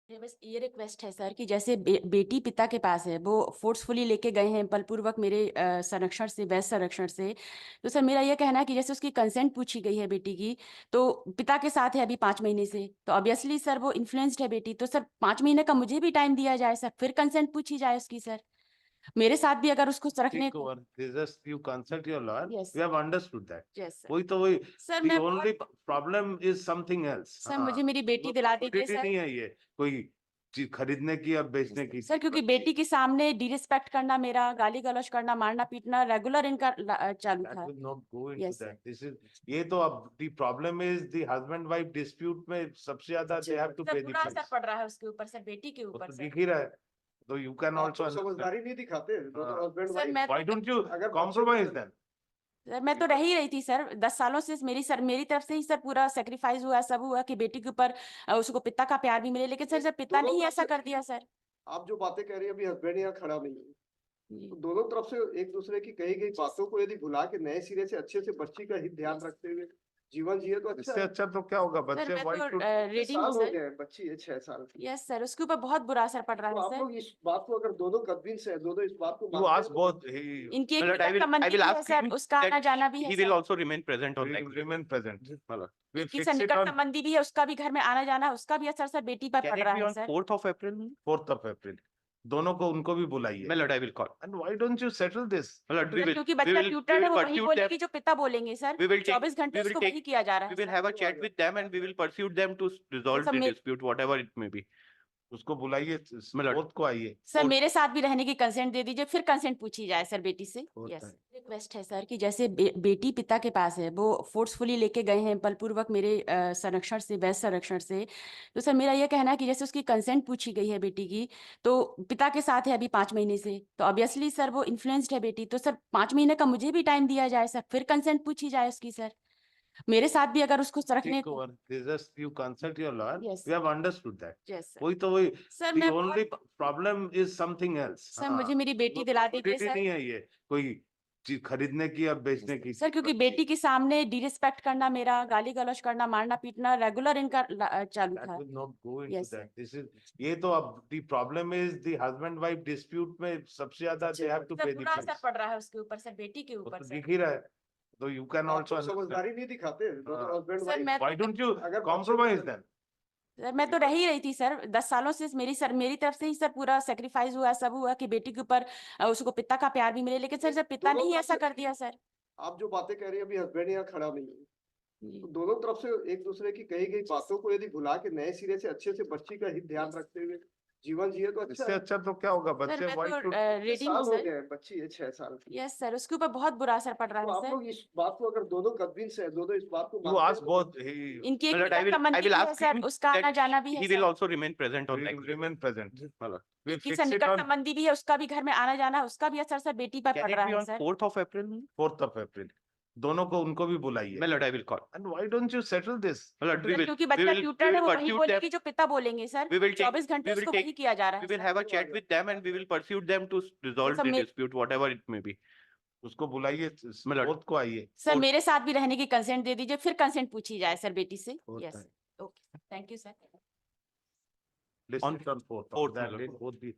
ये बस ये रिक्वेस्ट है सर कि जैसे बेटी पिता के पास है, वो फोर्सफुली लेके गए हैं बलपूर्वक मेरे संरक्षण से, वैध संरक्षण से। तो सर मेरा ये कहना है कि जैसे उसकी कंसेंट पूछी गई है बेटी की, तो पिता के साथ है अभी 5 महीने से, तो ऑब्वियसली सर वो इन्फ्लुएंस्ड है बेटी, तो सर 5 महीने का मुझे भी टाइम दिया जाए सर, फिर कंसेंट पूछी जाए उसकी सर, मेरे साथ भी अगर उसको रखने को। You consult your lawyer. Yes, We have understood that. yes sir. वही सर the मैं only problem is something else. Sir मुझे मेरी बेटी दिला दीजिए Quantity सर। नहीं है ये कोई चीज खरीदने की और बेचने की। सर क्योंकि बेटी के सामने डिरिस्पेक्ट करना, मेरा गाली गलौज करना, मारना पीटना रेगुलर इनका चालू That था। will not go into Yes, that. This is ये तो अब the problem is the husband wife dispute में सबसे ज्यादा they have to sir pay the बुरा असर price. पड़ रहा है उसके ऊपर सर, बेटी के वो ऊपर तो सर। दिख ही रहा है, तो you can आप also तो समझदारी नहीं दिखाते दोनों हस्बैंड सर वाइफ। मैं why don't you अगर compromise then? सर मैं तो रह ही रही थी सर 10 सालों से, मेरी तरफ से ही सर पूरा सेक्रीफाइस हुआ, सब हुआ कि बेटी के ऊपर उसको पिता का प्यार भी मिले, लेकिन सर जब पिता ने ही ऐसा कर दिया सर। आप जो बातें कह रही हैं, अभी हस्बैंड यहाँ खड़ा नहीं है, जी। तो दोनों तरफ से एक दूसरे की कही गई बातों को यदि भुला के नए सिरे से अच्छे से बच्ची का हित ध्यान रखते हुए जीवन जिए तो अच्छा इससे है। अच्छा तो क्या होगा, सर बच्चे मैं why तो should रेडी हूँ साल हो सर। गए हैं, बच्ची है 6 साल की। यस सर, उसके ऊपर बहुत बुरा असर पड़ रहा तो है आप सर। लोग इस बात को अगर दोनों कन्विंस है, दोनों इस बात को you मानते ask हैं, both इनकी एक Well, I निकट will संबंधी भी है ask सर, him उसका आना that जाना भी है he will sir. also remain present on that. remain present. We'll इनकी fix सर it निकट on संबंधी भी है, उसका भी घर में आना जाना, उसका भी असर सर बेटी पर Can पड़ it रहा be है on sir. 4th of April? 4th of April. दोनों को उनको भी बुलाइए। Well, I will call. And why don't you settle this? Well, we sir will. क्योंकि We बच्चा will. ट्यूटर है, वो वही pursue बोलेगी them. जो पिता बोलेंगे सर। We will take. 24 घंटे We will उसको take. वही किया जा रहा है We will sir. have a chat with them and we will pursue them to resolve सब the may- dispute, whatever it may be. उसको बुलाइए, मतलब- 4th को आइए। सर मेरे साथ भी रहने की कंसेंट दे दीजिए, फिर कंसेंट पूछी जाए सर बेटी से। होता यस है। रिक्वेस्ट है सर कि जैसे बेटी पिता के पास है, वो फोर्सफुली लेके गए हैं बलपूर्वक मेरे संरक्षण से, वैध संरक्षण से। तो सर मेरा ये कहना है कि जैसे उसकी कंसेंट पूछी गई है बेटी की, तो पिता के साथ है अभी 5 महीने से, तो ऑब्वियसली सर वो इन्फ्लुएंस्ड है बेटी, तो सर 5 महीने का मुझे भी टाइम दिया जाए सर, फिर कंसेंट पूछी जाए उसकी सर, मेरे साथ भी अगर उसको रखने को। Just you consult your lawyer. Yes. We have understood that. Yes sir. वही सर the मैं only problem is something else. Sir मुझे मेरी बेटी दिला दीजिए Quantity सर। नहीं है ये कोई चीज खरीदने की और बेचने की। सर क्योंकि बेटी के सामने डिरिस्पेक्ट करना, मेरा गाली गलौज करना, मारना पीटना रेगुलर इनका चालू That था। will not go into Yes, that. This is ये तो अब the problem is the husband wife dispute में सबसे ज्यादा they have to sir pay the बुरा असर price. पड़ रहा है उसके ऊपर सर, बेटी के वो ऊपर तो सर। दिख ही रहा है, तो you can आप also तो understand. समझदारी नहीं दिखाते दोनों हस्बैंड सर वाइफ। मैं Why don't you अगर compromise then? सर मैं तो रह ही रही थी सर 10 सालों से, मेरी तरफ से ही सर पूरा सेक्रीफाइस हुआ, सब हुआ कि बेटी के ऊपर उसको पिता का प्यार भी मिले, लेकिन सर जब पिता ने ही ऐसा कर दिया सर। आप जो बातें कह रही हैं, अभी हस्बैंड यहाँ खड़ा नहीं है, जी। तो दोनों तरफ से एक दूसरे की कही गई बातों को यदि भुला के नए सिरे से अच्छे से बच्ची का हित ध्यान रखते हुए जीवन जिए तो अच्छा इससे है। अच्छा तो क्या होगा, सर बच्चे मैं why तो should रेडी हूँ साल हो सर। गए हैं, बच्ची है 6 साल की। यस सर, उसके ऊपर बहुत बुरा असर पड़ रहा तो है आप सर। लोग इस बात को अगर दोनों कन्विंस है, दोनों इस बात को you मानते ask हैं, both इनकी एक Well, I निकट will. I संबंधी will भी है ask सर, him उसका आना that जाना भी है he will sir. also remain present on that. remain present. We'll इनकी fix सर it निकट on संबंधी भी है, उसका भी घर में आना जाना, उसका भी असर सर बेटी पर Can पड़ it रहा be है on sir. 4th of April? 4th of April. दोनों को उनको भी बुलाइए। Well, I will call. And why don't you settle this? Well, sir क्योंकि बच्चा ट्यूटर है, वो वही pursue बोलेगी them. जो पिता बोलेंगे सर। We will take. 24 घंटे We will उसको take. वही किया जा रहा We है will sir. have a chat with them and we will pursue them to resolve सब the may- dispute, whatever it may be. उसको बुलाइए, 4th को आइए। सर मेरे साथ भी रहने की कंसेंट दे दीजिए, फिर कंसेंट पूछी जाए सर बेटी से। होता यस है। Okay, thank you sir. List it on 4th. Fourth, That मतलब। both the